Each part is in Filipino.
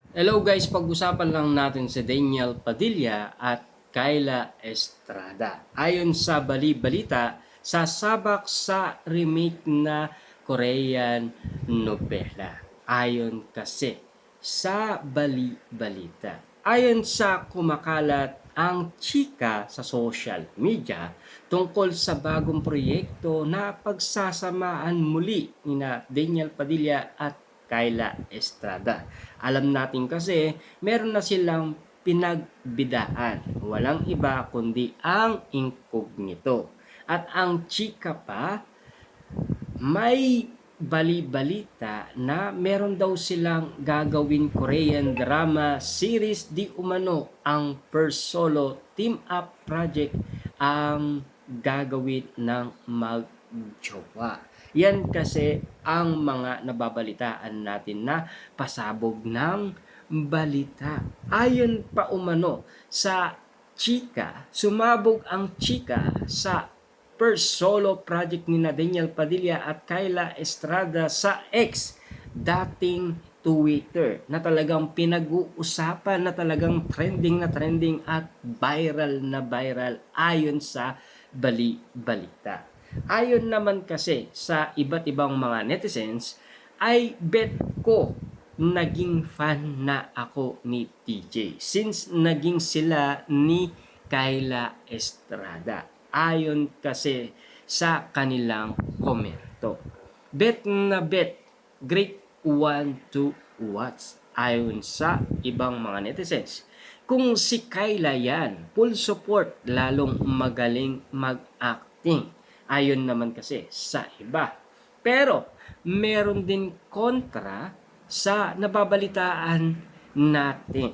Hello guys, pag-usapan lang natin si Daniel Padilla at Kyla Estrada. Ayon sa bali-balita, sasabak sa remake na Korean nobela. Ayon kasi sa bali-balita. Ayon sa kumakalat ang chika sa social media tungkol sa bagong proyekto na pagsasamaan muli ni Daniel Padilla at Kyla Estrada. Alam natin kasi meron na silang pinagbidaan. Walang iba kundi ang incognito. At ang chika pa, may bali-balita na meron daw silang gagawin Korean drama series di umano ang first solo team-up project ang gagawin ng magjowa. Yan kasi ang mga nababalitaan natin na pasabog ng balita. Ayon pa umano sa chika, sumabog ang chika sa first solo project ni Daniel Padilla at Kyla Estrada sa X, dating Twitter, na talagang pinag-uusapan, na talagang trending na trending at viral na viral ayon sa bali-balita. Ayon naman kasi sa iba't ibang mga netizens, ay bet ko naging fan na ako ni TJ since naging sila ni Kyla Estrada ayon kasi sa kanilang komento. Bet na bet, great 1 to watch ayon sa ibang mga netizens. Kung si Kyla yan, full support, lalong magaling mag-acting. Ayon naman kasi sa iba. Pero meron din kontra sa nababalitaan natin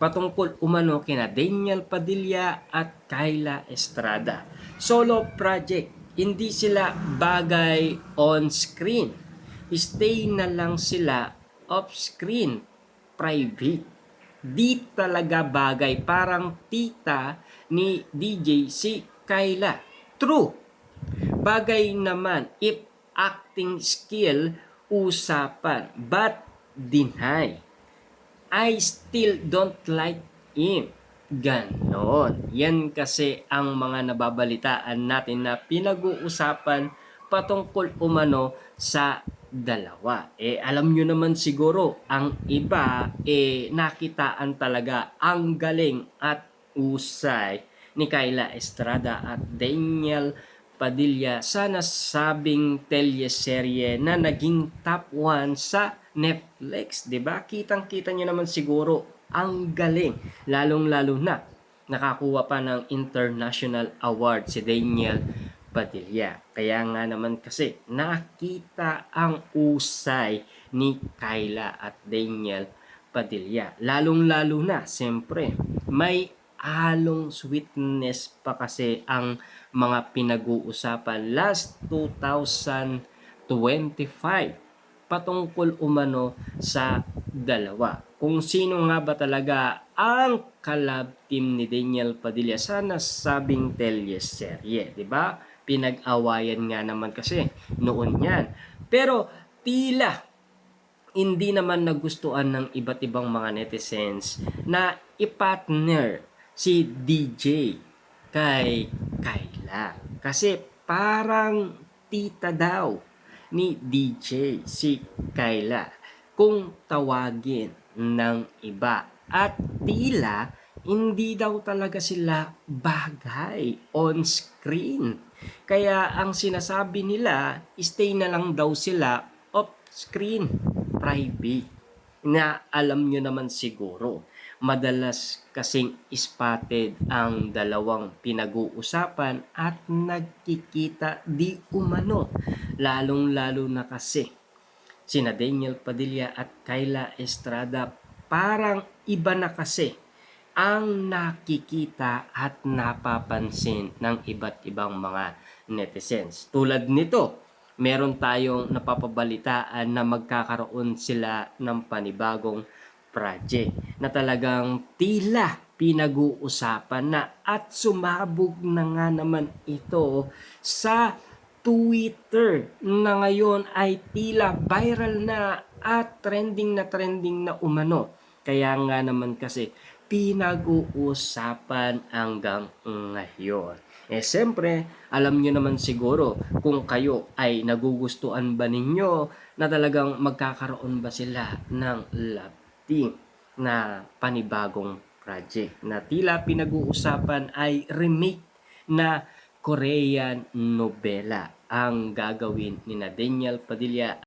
patungkol umano kina Daniel Padilla at Kyla Estrada. Solo project, hindi sila bagay on screen. Stay na lang sila off screen, private. Di talaga bagay, parang tita ni DJ si Kyla. True, bagay naman if acting skill usapan, but deny. I still don't like him. Ganon. Yan kasi ang mga nababalitaan natin na pinag-uusapan patungkol umano sa dalawa. Alam nyo naman siguro, ang iba, nakitaan talaga ang galing at usay ni Kyla Estrada at Daniel Padilla sa nasabing teleserye na naging top 1 sa Netflix, 'di ba? Kitang-kita niyo naman siguro ang galing, lalong-lalo na nakakuha pa ng international award si Daniel Padilla. Kaya nga naman kasi nakita ang usay ni Kyla at Daniel Padilla. Lalong-lalo na, siyempre, may halong sweetness pa kasi ang mga pinag-uusapan last 2025 patungkol umano sa dalawa. Kung sino nga ba talaga ang collab team ni Daniel Padilla sa nasabing teleserye, di ba? Pinag-awayan nga naman kasi noon yan. Pero tila hindi naman nagustuhan ng iba't ibang mga netizens na ipartner si DJ kay Kyla. Kasi parang tita daw ni DJ si Kyla kung tawagin ng iba. At tila hindi daw talaga sila bagay on screen. Kaya ang sinasabi nila, stay na lang daw sila off screen, private. Na alam nyo naman siguro, madalas kasing spotted ang dalawang pinag-uusapan at nagkikita di umano. Lalong-lalo na kasi sina Daniel Padilla at Kyla Estrada, parang iba na kasi ang nakikita at napapansin ng iba't ibang mga netizens. Tulad nito, meron tayong napapabalitaan na magkakaroon sila ng panibagong project na talagang tila pinag-uusapan na at sumabog na nga naman ito sa Twitter na ngayon ay tila viral na at trending na umano. Kaya nga naman kasi pinag-uusapan hanggang ngayon. Siyempre, alam nyo naman siguro kung kayo ay nagugustuhan ba ninyo na talagang magkakaroon ba sila ng love team na panibagong project na tila pinag-uusapan ay remake na Korean novela ang gagawin ni Daniel Padilla